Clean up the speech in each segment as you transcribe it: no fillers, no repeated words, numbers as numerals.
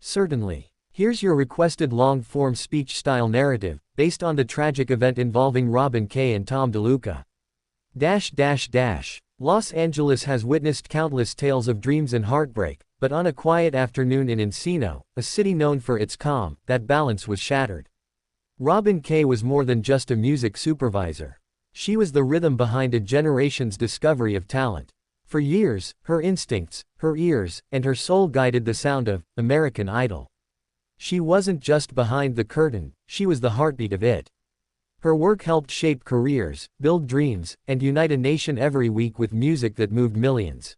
Certainly. Here's your requested long-form speech-style narrative, based on the tragic event involving Robin Kaye and Tom Deluca. Los Angeles has witnessed countless tales of dreams and heartbreak, but on a quiet afternoon in Encino, a city known for its calm, that balance was shattered. Robin Kaye was more than just a music supervisor. She was the rhythm behind a generation's discovery of talent. For years, her instincts, her ears, and her soul guided the sound of American Idol. She wasn't just behind the curtain, she was the heartbeat of it. Her work helped shape careers, build dreams, and unite a nation every week with music that moved millions.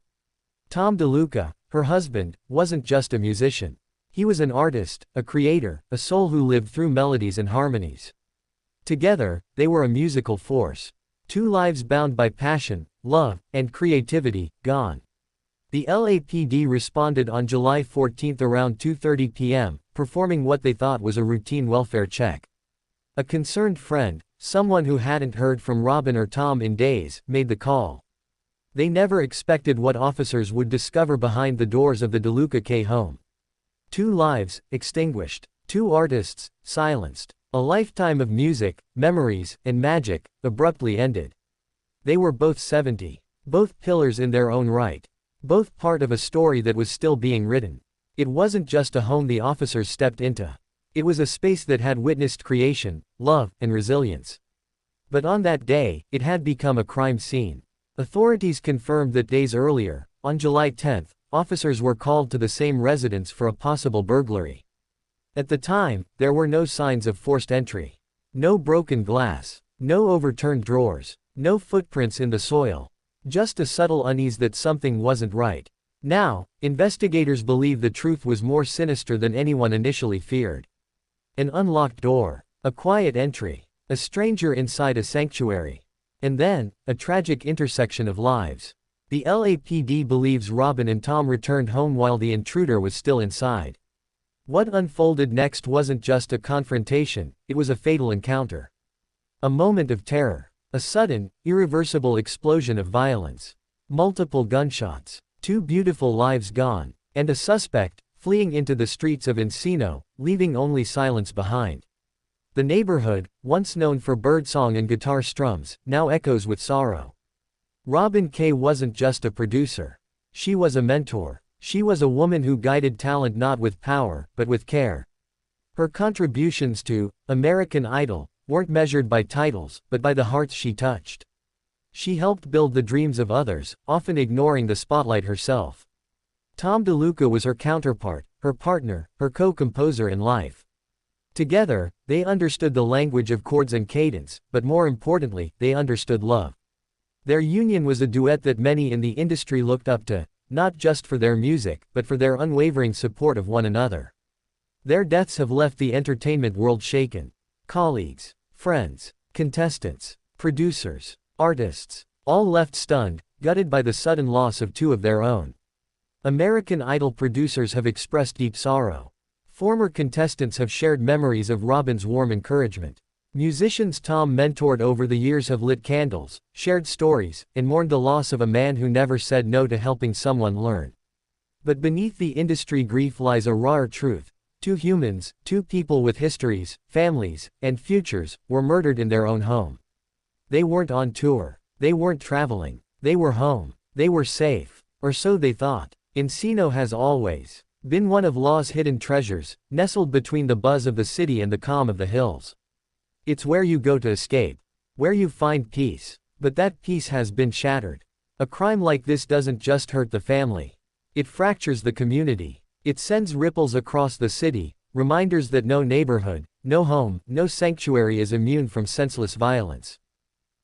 Tom Deluca, her husband, wasn't just a musician. He was an artist, a creator, a soul who lived through melodies and harmonies. Together, they were a musical force. Two lives bound by passion, love, and creativity, gone. The LAPD responded on July 14 around 2:30 p.m., performing what they thought was a routine welfare check. A concerned friend, someone who hadn't heard from Robin or Tom in days, made the call. They never expected what officers would discover behind the doors of the Deluca Kaye home. Two lives, extinguished. Two artists, silenced. A lifetime of music, memories, and magic, abruptly ended. They were both 70. Both pillars in their own right. Both part of a story that was still being written. It wasn't just a home the officers stepped into. It was a space that had witnessed creation, love, and resilience. But on that day, it had become a crime scene. Authorities confirmed that days earlier, on July 10, officers were called to the same residence for a possible burglary. At the time, there were no signs of forced entry. No broken glass. No overturned drawers. No footprints in the soil. Just a subtle unease that something wasn't right. Now, investigators believe the truth was more sinister than anyone initially feared. An unlocked door. A quiet entry. A stranger inside a sanctuary. And then, a tragic intersection of lives. The LAPD believes Robin and Tom returned home while the intruder was still inside. What unfolded next wasn't just a confrontation, it was a fatal encounter. A moment of terror. A sudden, irreversible explosion of violence. Multiple gunshots. Two beautiful lives gone. And a suspect, fleeing into the streets of Encino, leaving only silence behind. The neighborhood, once known for birdsong and guitar strums, now echoes with sorrow. Robin Kaye wasn't just a producer. She was a mentor. She was a woman who guided talent not with power, but with care. Her contributions to American Idol weren't measured by titles, but by the hearts she touched. She helped build the dreams of others, often ignoring the spotlight herself. Tom Deluca was her counterpart, her partner, her co-composer in life. Together, they understood the language of chords and cadence, but more importantly, they understood love. Their union was a duet that many in the industry looked up to, not just for their music, but for their unwavering support of one another. Their deaths have left the entertainment world shaken. Colleagues, friends, contestants, producers, artists, all left stunned, gutted by the sudden loss of two of their own. American Idol producers have expressed deep sorrow. Former contestants have shared memories of Robin's warm encouragement. Musicians Tom mentored over the years have lit candles, shared stories, and mourned the loss of a man who never said no to helping someone learn. But beneath the industry grief lies a rawer truth. Two humans, two people with histories, families, and futures, were murdered in their own home. They weren't on tour. They weren't traveling. They were home. They were safe. Or so they thought. Encino has always been one of law's hidden treasures, nestled between the buzz of the city and the calm of the hills. It's where you go to escape. Where you find peace. But that peace has been shattered. A crime like this doesn't just hurt the family. It fractures the community. It sends ripples across the city, reminders that no neighborhood, no home, no sanctuary is immune from senseless violence.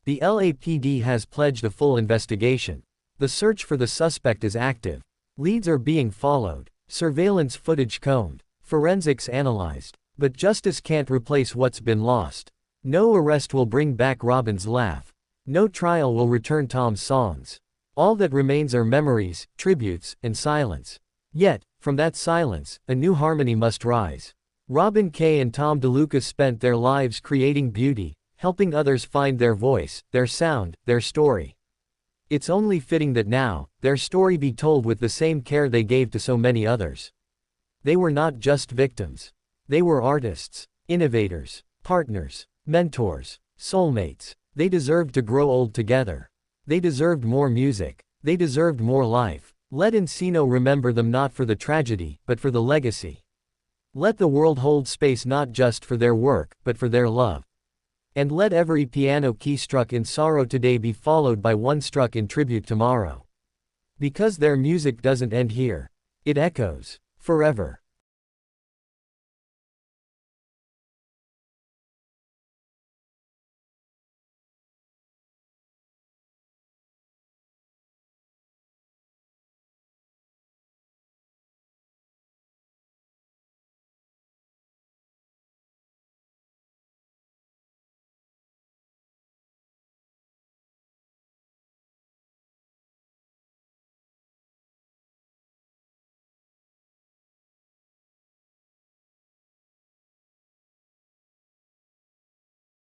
The LAPD has pledged a full investigation. The search for the suspect is active. Leads are being followed. Surveillance footage combed. Forensics analyzed. But justice can't replace what's been lost. No arrest will bring back Robin's laugh. No trial will return Tom's songs. All that remains are memories, tributes, and silence. Yet, from that silence, a new harmony must rise. Robin Kaye and Tom Deluca spent their lives creating beauty, helping others find their voice, their sound, their story. It's only fitting that now, their story be told with the same care they gave to so many others. They were not just victims. They were artists, innovators, partners, mentors, soulmates. They deserved to grow old together. They deserved more music. They deserved more life. Let Encino remember them not for the tragedy, but for the legacy. Let the world hold space not just for their work, but for their love. And let every piano key struck in sorrow today be followed by one struck in tribute tomorrow. Because their music doesn't end here. It echoes forever.